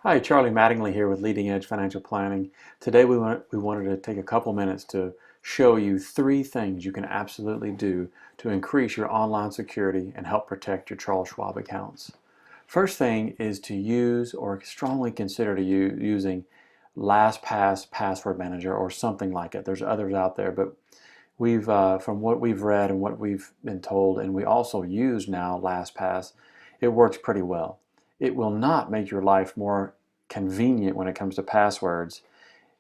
Hi, Charlie Mattingly here with Leading Edge Financial Planning. Today we wanted to take a couple minutes to show you three things you can absolutely do to increase your online security and help protect your Charles Schwab accounts. First thing is to use or strongly consider using LastPass Password Manager or something like it. There's others out there, but from what we've read and what we've been told, and we also use now LastPass, it works pretty well. It will not make your life more convenient when it comes to passwords,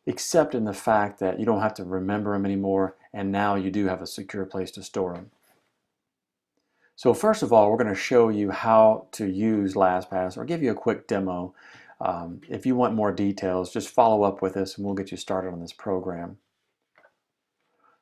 except in the fact that you don't have to remember them anymore, and now you do have a secure place to store them. So first of all, we're going to show you how to use LastPass or give you a quick demo. If you want more details, just follow up with us and we'll get you started on this program.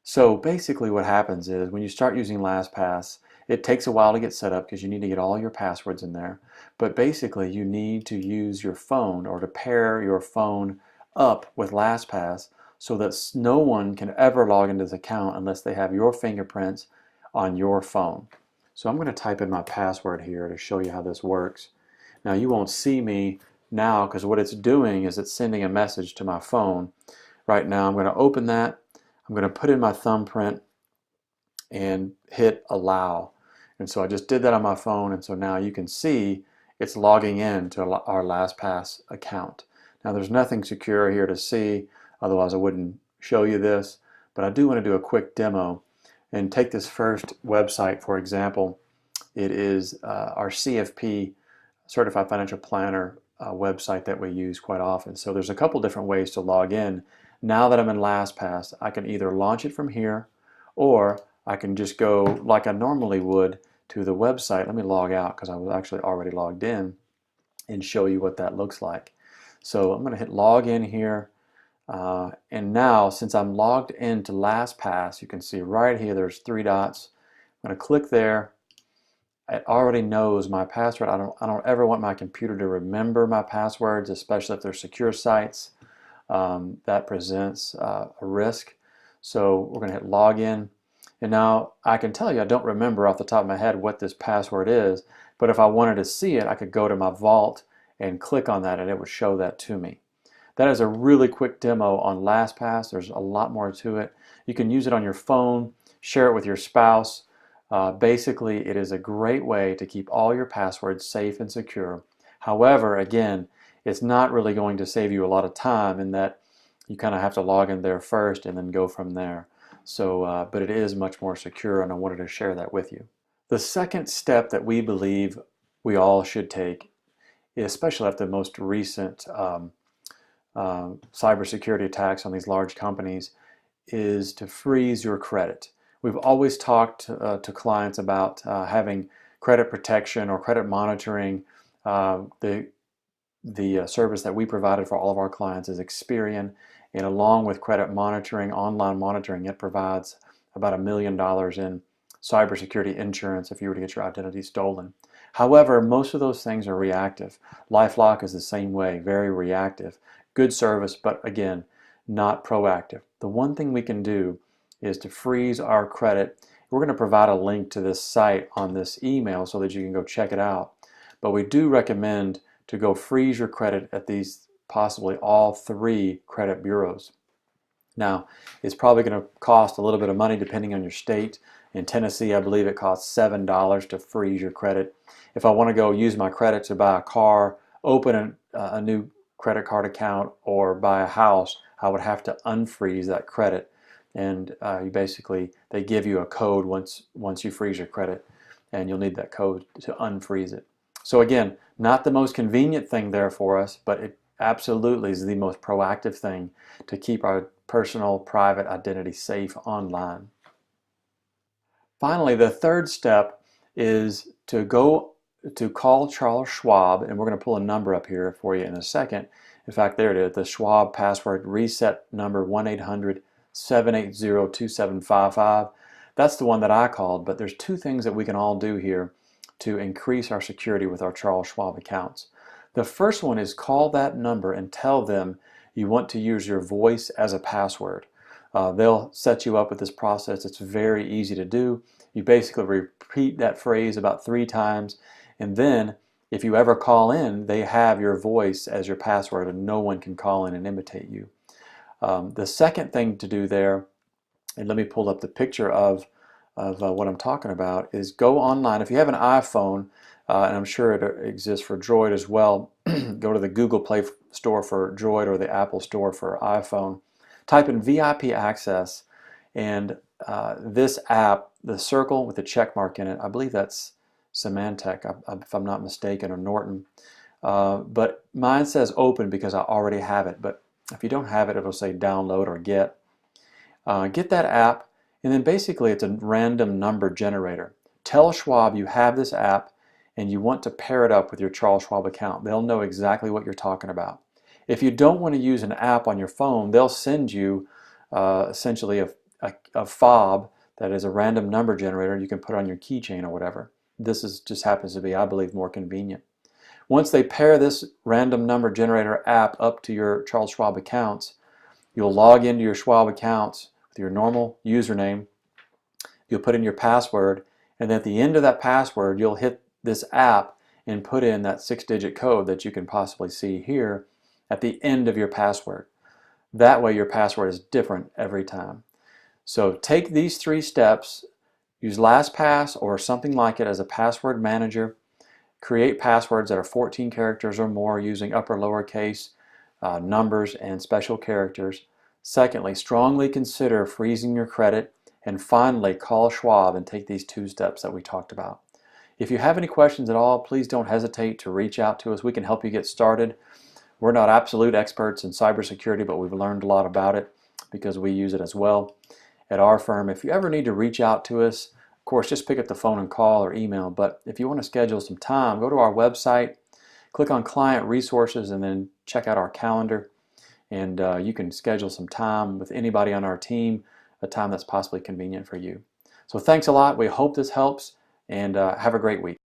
So basically what happens is when you start using LastPass, it takes a while to get set up because you need to get all your passwords in there. But basically you need to use your phone or to pair your phone up with LastPass so that no one can ever log into this account unless they have your fingerprints on your phone. So I'm going to type in my password here to show you how this works. Now you won't see me now because what it's doing is it's sending a message to my phone. Right now I'm going to open that. I'm going to put in my thumbprint and hit allow. And so I just did that on my phone, and so now you can see it's logging in to our LastPass account. Now there's nothing secure here to see, otherwise I wouldn't show you this, but I do want to do a quick demo and take this first website for example. It is our CFP, Certified Financial Planner website that we use quite often. So there's a couple different ways to log in. Now that I'm in LastPass, I can either launch it from here or I can just go like I normally would to the website. Let me log out because I was actually already logged in and show you what that looks like. So I'm going to hit log in here. And now since I'm logged into LastPass, you can see right here there's three dots. I'm going to click there. It already knows my password. I don't ever want my computer to remember my passwords, especially if they're secure sites. That presents a risk. So we're going to hit login. And now I can tell you I don't remember off the top of my head what this password is, but if I wanted to see it, I could go to my vault and click on that and it would show that to me. That is a really quick demo on LastPass. There's a lot more to it. You can use it on your phone, share it with your spouse. Basically, it is a great way to keep all your passwords safe and secure. However, again, it's not really going to save you a lot of time in that you kind of have to log in there first and then go from there. So, but it is much more secure, and I wanted to share that with you. The second step that we believe we all should take, especially after the most recent cybersecurity attacks on these large companies, is to freeze your credit. We've always talked to clients about having credit protection or credit monitoring. The service that we provided for all of our clients is Experian, and along with credit monitoring, online monitoring, it provides about $1 million in cybersecurity insurance if you were to get your identity stolen. However, most of those things are reactive. LifeLock is the same way, very reactive. Good service, but again, not proactive. The one thing we can do is to freeze our credit. We're going to provide a link to this site on this email so that you can go check it out. But we do recommend to go freeze your credit at these possibly all three credit bureaus. Now, it's probably going to cost a little bit of money depending on your state. In Tennessee, I believe it costs $7 to freeze your credit. If I want to go use my credit to buy a car, open a new credit card account, or buy a house, I would have to unfreeze that credit. And they give you a code once you freeze your credit, and you'll need that code to unfreeze it. So again, not the most convenient thing there for us, but it absolutely is the most proactive thing to keep our personal private identity safe online. Finally, the third step is to call Charles Schwab, and we're going to pull a number up here for you in a second. In fact, there it is, the Schwab password reset number 1-800-780-2755. That's the one that I called, but there's two things that we can all do here to increase our security with our Charles Schwab accounts. The first one is call that number and tell them you want to use your voice as a password. They'll set you up with this process. It's very easy to do. You basically repeat that phrase about 3 times, and then if you ever call in, they have your voice as your password and no one can call in and imitate you. The second thing to do there, and let me pull up the picture of what I'm talking about, is go online. If you have an iPhone, and I'm sure it exists for Droid as well, go to the Google Play Store for Droid or the Apple Store for iPhone. Type in VIP Access, and this app, the circle with the check mark in it, I believe that's Symantec, if I'm not mistaken, or Norton. But mine says open because I already have it. But if you don't have it, it'll say download or get. Get that app, and then basically it's a random number generator. Tell Schwab you have this app and you want to pair it up with your Charles Schwab account. They'll know exactly what you're talking about. If you don't want to use an app on your phone, they'll send you essentially a fob that is a random number generator you can put on your keychain or whatever. This just happens to be, I believe, more convenient. Once they pair this random number generator app up to your Charles Schwab accounts, you'll log into your Schwab accounts with your normal username. You'll put in your password, and then at the end of that password, you'll hit this app and put in that 6-digit code that you can possibly see here at the end of your password. That way your password is different every time. So take these 3 steps, use LastPass or something like it as a password manager, create passwords that are 14 characters or more using upper lowercase numbers and special characters. Secondly, strongly consider freezing your credit. And finally, call Schwab and take these 2 steps that we talked about. If you have any questions at all, please don't hesitate to reach out to us. We can help you get started. We're not absolute experts in cybersecurity, but we've learned a lot about it because we use it as well at our firm. If you ever need to reach out to us, of course, just pick up the phone and call or email. But if you want to schedule some time, go to our website, click on Client Resources, and then check out our calendar. And you can schedule some time with anybody on our team, a time that's possibly convenient for you. So thanks a lot. We hope this helps, and have a great week.